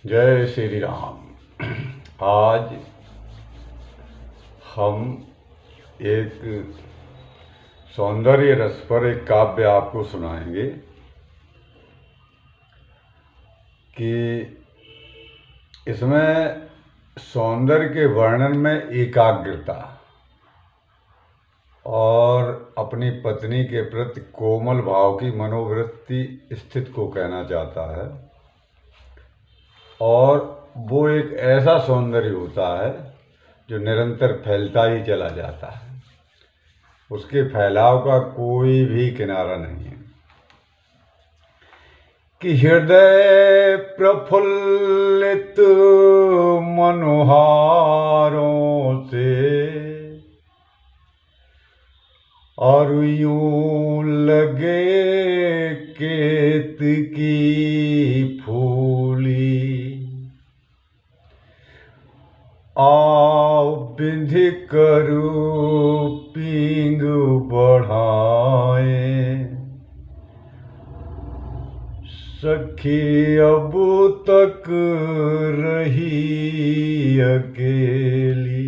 जय श्री राम। आज हम एक सौंदर्य रस पर एक काव्य आपको सुनाएंगे कि इसमें सौंदर्य के वर्णन में एकाग्रता और अपनी पत्नी के प्रति कोमल भाव की मनोवृत्ति स्थित को कहना चाहता है। और वो एक ऐसा सौंदर्य होता है जो निरंतर फैलता ही चला जाता है, उसके फैलाव का कोई भी किनारा नहीं है। कि हृदय प्रफुल्लित मनोहारों से और यूं लगे केतकी फूली, आओ बिंधि करू पींग बढ़ाए, सखी अब तक रही अकेली।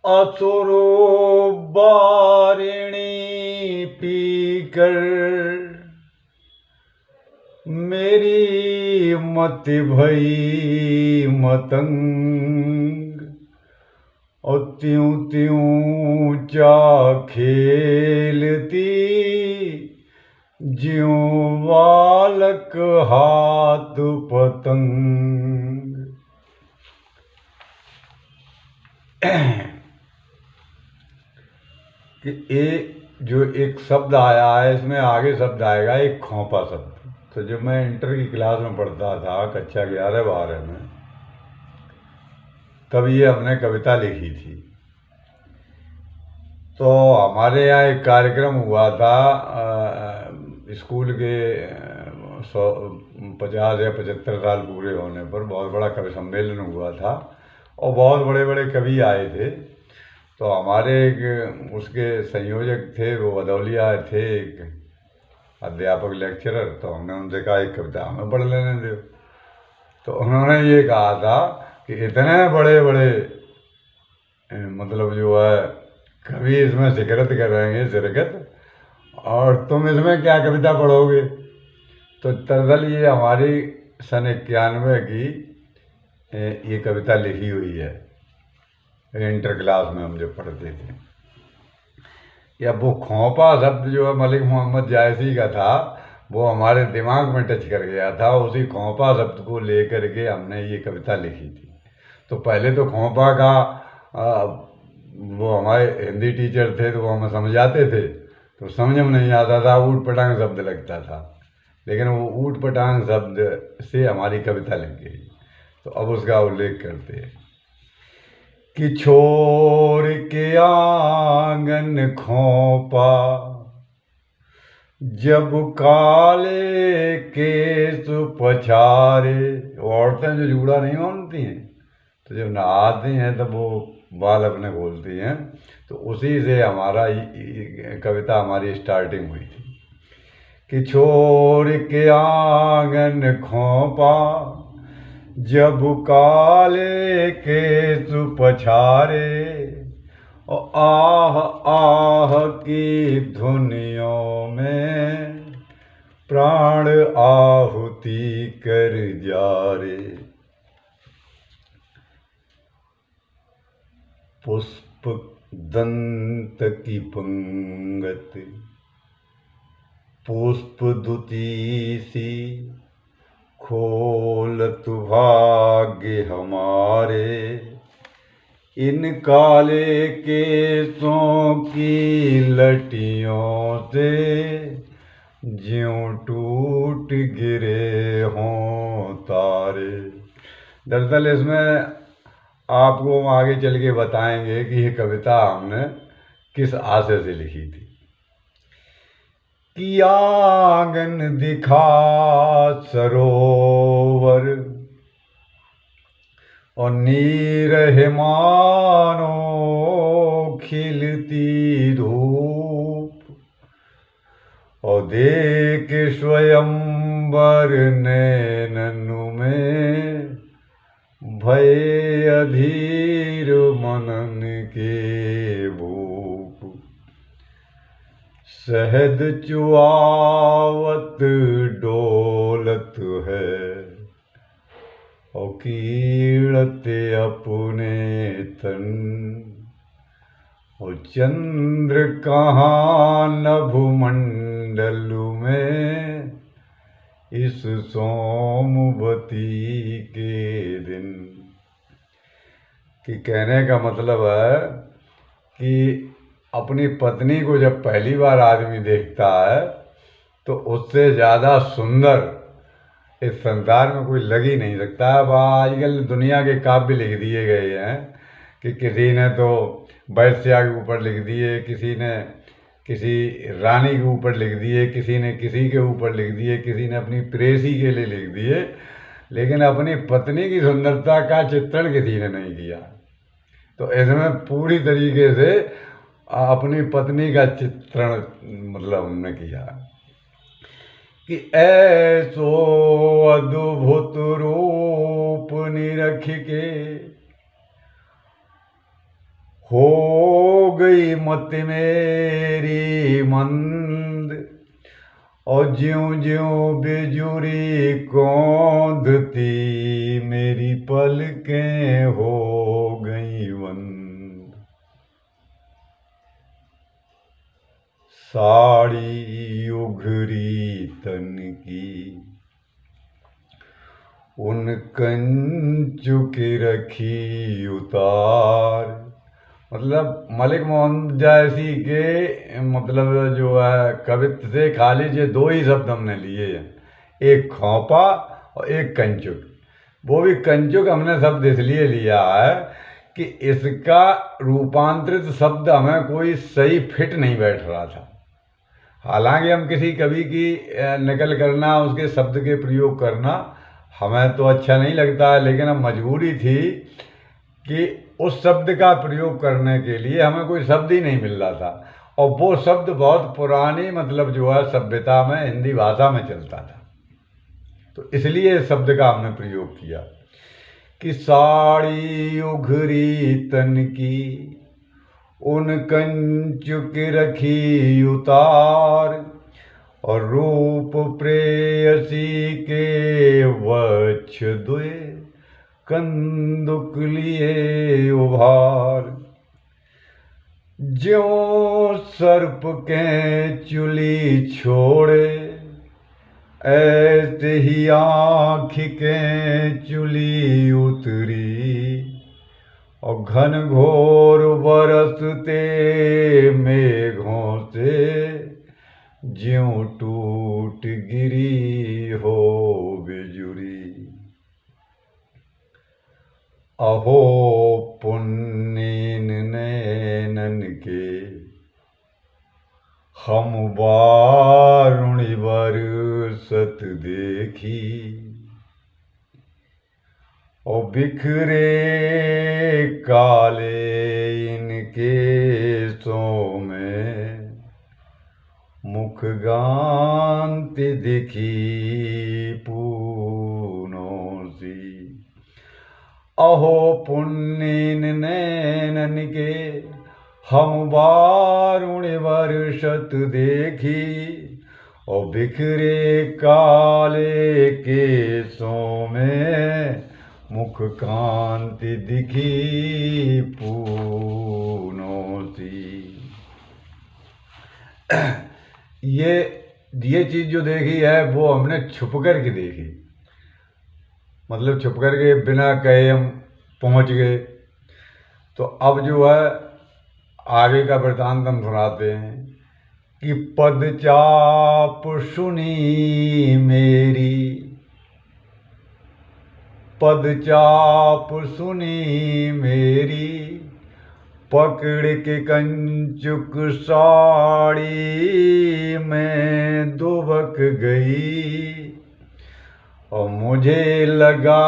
असुरो बारिणी पीकर मेरी मति भई मतंग, और त्यों त्यों चा खेलती ज्यों बालक हाथ पतंग। कि जो एक शब्द आया है, इसमें आगे शब्द आएगा एक खोपा शब्द। तो जब मैं इंटर की क्लास में पढ़ता था, कक्षा 11-12 में, तब ये हमने कविता लिखी थी। तो हमारे यहाँ एक कार्यक्रम हुआ था, स्कूल के 50 या 75 साल पूरे होने पर बहुत बड़ा कवि सम्मेलन हुआ था और बहुत बड़े बड़े कवि आए थे। तो हमारे एक उसके संयोजक थे, वो भदौलिया थे, एक अध्यापक लेक्चरर। तो हमने उनसे कहा एक कविता हमें पढ़ लेने दो। तो उन्होंने ये कहा था कि इतने बड़े बड़े मतलब जो है कवि इसमें शिरकत करेंगे शिरकत, और तुम इसमें क्या कविता पढ़ोगे। तो दरअसल ये हमारी सन 91 की ये कविता लिखी हुई है, इंटर क्लास में हम जब पढ़ते थे। या वो खोपा शब्द जो है मलिक मोहम्मद जायसी का था, वो हमारे दिमाग में टच कर गया था। उसी खोपा शब्द को लेकर के हमने ये कविता लिखी थी। तो पहले तो खोपा का वो हमारे हिंदी टीचर थे, तो वो हमें समझाते थे, तो समझ में नहीं आता था, ऊट पटांग शब्द लगता था। लेकिन वो ऊट पटांग शब्द से हमारी कविता लग गई। तो अब उसका उल्लेख करते हैं कि छोड़ के आंगन खोपा जब काले केस पछारे। औरतें जो जूड़ा नहीं बांधती हैं, तो जब नहाती हैं तब वो बाल अपने खोलती हैं। तो उसी से हमारा कविता हमारी स्टार्टिंग हुई थी कि छोड़ के आंगन खोपा जब काले केस पछारे, और आह आह की धुनियों में प्राण आहुति कर जा रे। पुष्प दंत की पंगत पुष्प दुती सी, खोलत भाग्य हमारे, इन काले केसों की लटियों से ज्यों टूट गिरे हों तारे। दरअसल इसमें आपको हम आगे चल के बताएंगे कि ये कविता हमने किस आशय से लिखी थी। कि आंगन दिखा सरोवर और नीर हिमानो खिलती धूप, और देख स्वयंवर नैनन में भय अधीर मनन के भूप। शहद चुआवत डोलत है और कीड़ते अपने तन। और चंद्र कहाँ नभमंडल में इस सोमवती के दिन। कि कहने का मतलब है कि अपनी पत्नी को जब पहली बार आदमी देखता है तो उससे ज़्यादा सुंदर इस संसार में कोई लग ही नहीं सकता है। आजकल दुनिया के काव्य लिख दिए गए हैं कि किसी ने तो वैश्या के ऊपर लिख दिए, किसी ने किसी रानी के ऊपर लिख दिए, किसी ने किसी के ऊपर लिख दिए, किसी ने अपनी प्रेसी के लिए लिख दिए, लेकिन अपनी पत्नी की सुंदरता का चित्रण किसी ने नहीं किया। तो इसमें पूरी तरीके से अपनी पत्नी का चित्रण मतलब हमने किया कि ऐसो अद्भुत रूप निरख के हो गई मत मेरी मंद। और ज्यों ज्यों बिजुरी कौंधती मेरी पलकें हो गई बंद। साड़ी उघरी तन की उन कंचु की रखी उतार। मतलब मलिक मोहम्मद जायसी के मतलब जो है कवित्व से खाली ये दो ही शब्द हमने लिए हैं, एक खोपा और एक कंचुक। वो भी कंचुक हमने शब्द इसलिए लिया है कि इसका रूपांतरित शब्द हमें कोई सही फिट नहीं बैठ रहा था। हालांकि हम किसी कवि की नकल करना, उसके शब्द के प्रयोग करना हमें तो अच्छा नहीं लगता है, लेकिन अब मजबूरी थी कि उस शब्द का प्रयोग करने के लिए हमें कोई शब्द ही नहीं मिल रहा था। और वो शब्द बहुत पुरानी मतलब जो है सभ्यता में हिंदी भाषा में चलता था, तो इसलिए इस शब्द का हमने प्रयोग किया कि साड़ी उघरी तन की उन कंचुक रखी उतार। और रूप प्रेयसी के वक्ष दुए कंदुक लिए उभार। ज्यों सर्प के चुली छोड़े ऐसे ही आँख के चुली उतरी। और घन घोर बरसते मेघों से ज्यों टूट गिरी हो बिजुरी। अहो पुण्यीन नैनन के हम वारुणि बरसत देखी। और बिखरे काले इनके सो में मुख गांति दिखी पूनों सी। अहो पुण्यीन नैनन के हम वारुणि बरसत देखी। और बिखरे काले केसों में मुख कांति दिखी पूनों सी। ये चीज जो देखी है वो हमने छुप कर के देखी, मतलब छुप कर के बिना कहे हम पहुंच गए। तो अब जो है आगे का वृतांत हम सुनाते हैं कि पद चाप सुनी मेरी, पद चाप सुनी मेरी पकड़ के कंचुक साड़ी में दुबक गई। और मुझे लगा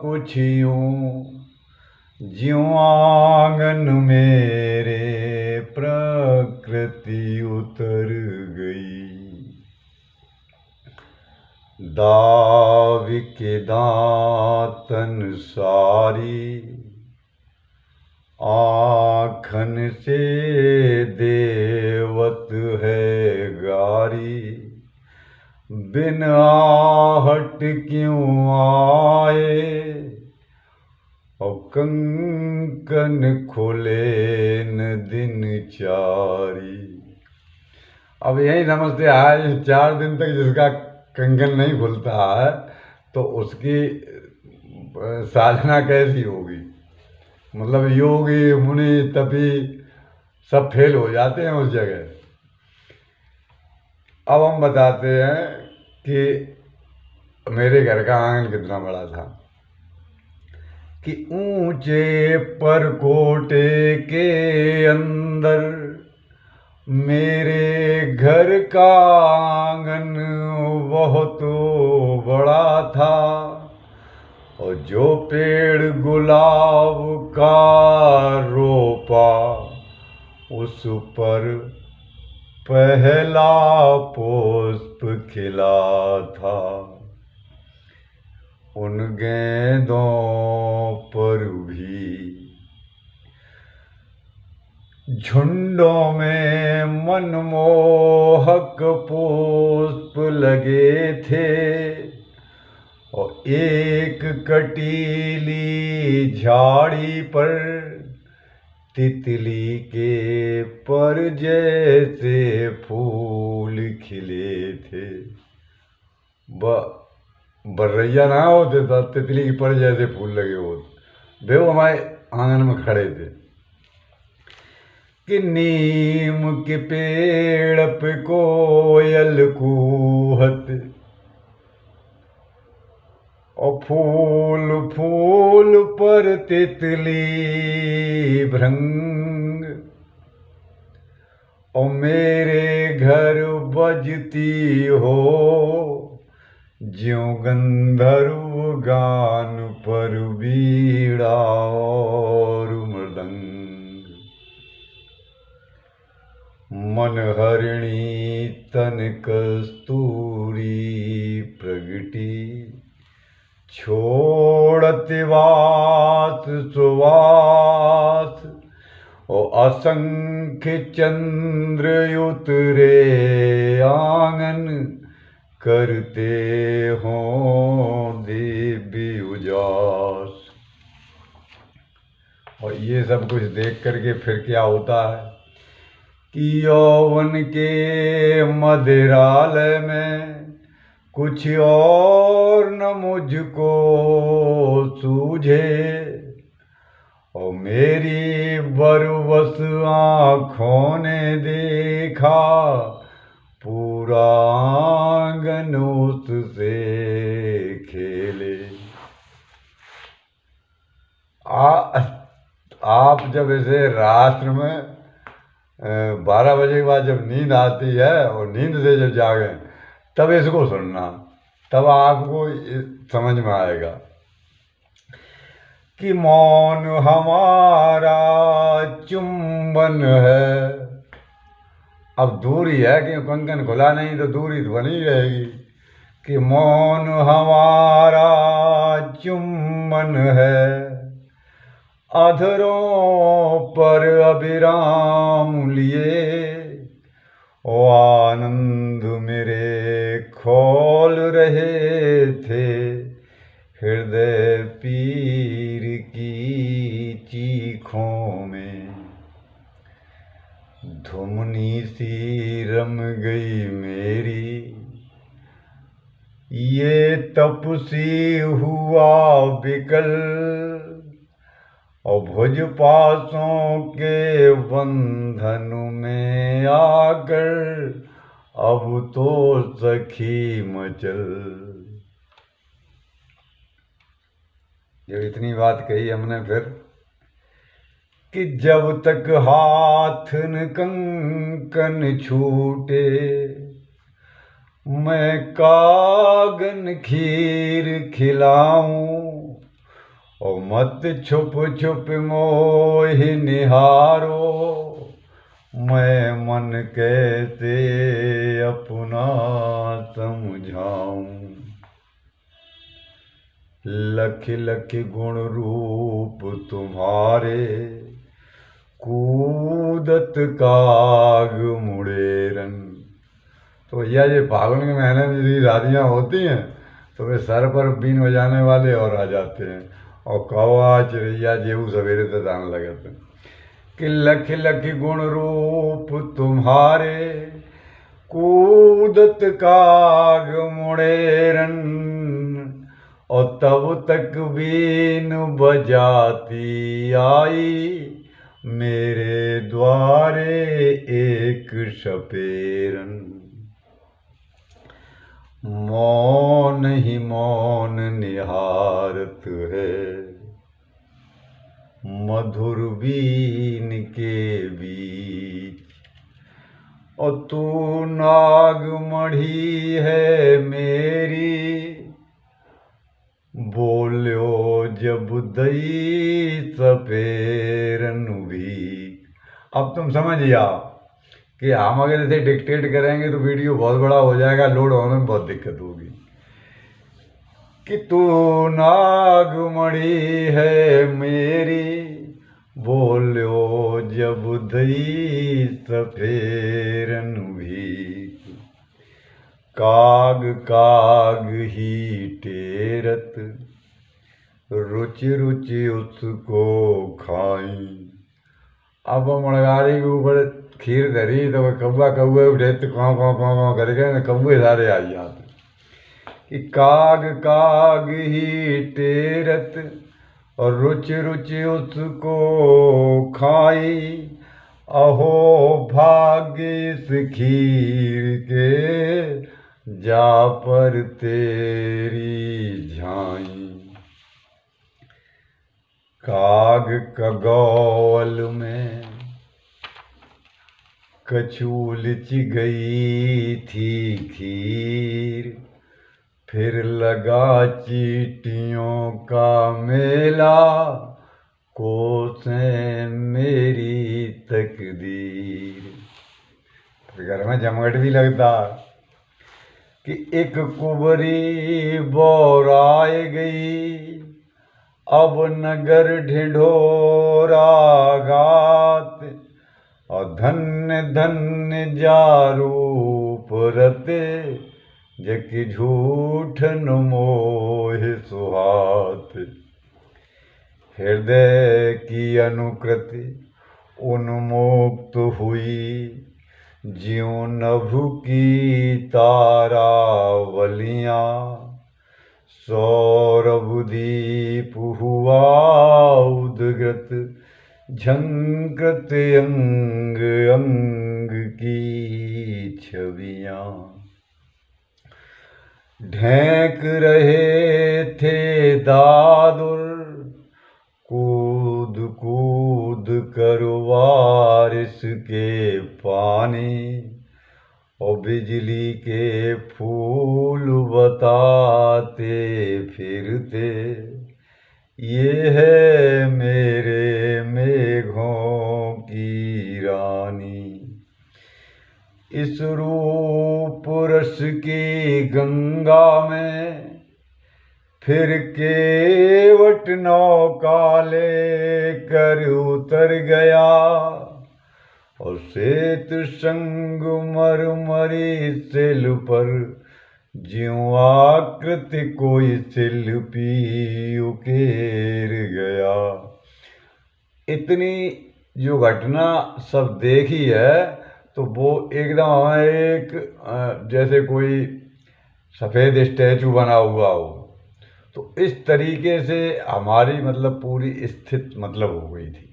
कुछ यूं ज्यों आंगन मेरे प्रकृति उतर गई। दाव के दांतन सारी, आँखन से देवत है गारी। बिन आहट क्यों आए, और कंकन खुले न दिन चारी। अब यही समझते हैं 4 दिन तक जिसका कंकन नहीं खुलता है तो उसकी साधना कैसी होगी। मतलब योगी मुनि तपी सब फेल हो जाते हैं उस जगह। अब हम बताते हैं कि मेरे घर का आंगन कितना बड़ा था कि ऊंचे परकोटे के अंदर मेरे घर का आंगन बहुत बड़ा था, और जो पेड़ गुलाब का रोपा उस पर पहला पुष्प खिला था। उन गेंदों पर भी झुंडों में मनमोहक पुष्प लगे थे, और एक कटीली झाड़ी पर तितली के पर जैसे फूल खिले थे। बर्रैया ना होते तो तितली के पर जैसे फूल लगे होते, वे वो हमारे आंगन में खड़े थे। कि नीम के पेड़ पे कोयल कूहत, और फूल फूल पर तितली भृंग, और मेरे घर बजती हो ज्यों गंधर्व गान पर बीड़ा और मृदंग। मन हरिणी तन कस्तूरी प्रगटी, छोड़ते वास सुवास, और असंख्य चंद्र उतरे आंगन करते हों दिव्य उजास। और ये सब कुछ देख करके फिर क्या होता है कि यौवन के मदिरालय में कुछ और न मुझको सूझे, और मेरी बरवस आँखों ने देखा पूरा आंगन उससे खेले। आप जब ऐसे रात्र में 12 बजे के बाद जब नींद आती है और नींद से जब जागे तब इसको सुनना, तब आपको समझ में आएगा कि मौन हमारा चुंबन है। अब दूरी है कि कंकन खुला नहीं तो दूरी तो बनी रहेगी। कि मौन हमारा चुंबन है, अधरों पर अभिराम लिए, ओ आनंद मेरे खोल रहे थे हृदय पीर की चीखों में। धुमनी सी रम गई मेरी, ये तप सी हुआ विकल, और भुज पासों के बंधन में आकर अब तो सखी मचल। जब इतनी बात कही हमने फिर कि जब तक हाथ न कंकन छूटे, मैं कागन खीर खिलाऊं, और मत छुप छुप मोह निहारो, मैं मन कैसे अपना समझाऊं। लख लख गुण रूप तुम्हारे, कूदत काग मुड़ेरन। तो भैया ये फागुन के महीने में यदि शादियाँ होती हैं तो वे सर पर बीन बजाने वाले और आ जाते हैं, और कौआ चिड़ैया जेऊ सवेरे से दान लगे थे कि लख लख गुण रूप तुम्हारे, कूदत काग मुड़ेरन। और तब तक बीन बजाती आई, मेरे द्वारे एक सपेरन। मौन ही मौन निहारत है, मधुर बीन के बीच। और तू नागमढ़ी है मेरी, बोल्यो जब दई सपेरन भी। अब तुम समझिए कि हम अगर इसे डिक्टेट करेंगे तो वीडियो बहुत बड़ा हो जाएगा, लोड होने में बहुत दिक्कत होगी। कि तू नागमणि है मेरी, बोल्यो जब दई सपेरन भी। काग काग ही टेरत, रुचि रुचि उसको खाई। अब मणगारी के ऊपर खीर धरी तो कौआ कौए उठे तो काँ काँ काँ काँ करके कौए सारे आ जाते कि काग काग ही टेरत, और रुचि रुचि उसको खाई। अहो भाग्य इस खीर के, जा पर तेरी झाई। काग कगौल में कछु लिच गई थी खीर, फिर लगा चींटियों का मेला, कोसें मेरी तकदीर। फिर घर में जमघट भी लगता कि एक कुबरी बौराए गई, अब नगर ढिढोरा गात। और धन्य धन्य जारूप रते, जकि झूठ न मोह सुहात। हृदय की अनुकृति उन्मुक्त हुई, ज्यों नभु की तारावलियाँ। सौरभ दीप हुआ उद्गत, झंकृत अंग अंग की छवियाँ। ढेंक रहे थे दादुर, कूद कूद कर बारिश के पानी। और बिजली के फूल बताते फिरते, ये है मेरे मेघों की रानी। इस रूप रस की गंगा में, फिर केवट नौका लेकर उतर गया। और श्वेत संग मरमरी सिल पर, ज्यों आकृति कोई शिल्पी उकेर गया। इतनी जो घटना सब देखी है तो वो एकदम हमें एक जैसे कोई सफ़ेद स्टैचू बना हुआ हो, तो इस तरीके से हमारी मतलब पूरी स्थिति मतलब हो गई थी।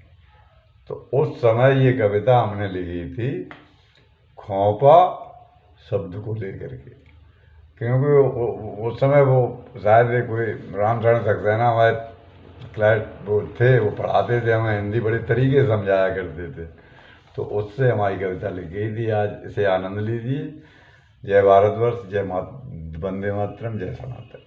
तो उस समय ये कविता हमने लिखी थी खोपा शब्द को लेकर के, क्योंकि उस समय वो शायद कोई रामचरण सक्सेना हमारे क्लास वो थे, वो पढ़ाते थे हमें हिंदी, बड़े तरीके से समझाया करते थे, तो उससे हमारी कविता लिख गई थी। आज इसे आनंद लीजिए। जय भारतवर्ष, जय वंदे मातरम, जय सनातन।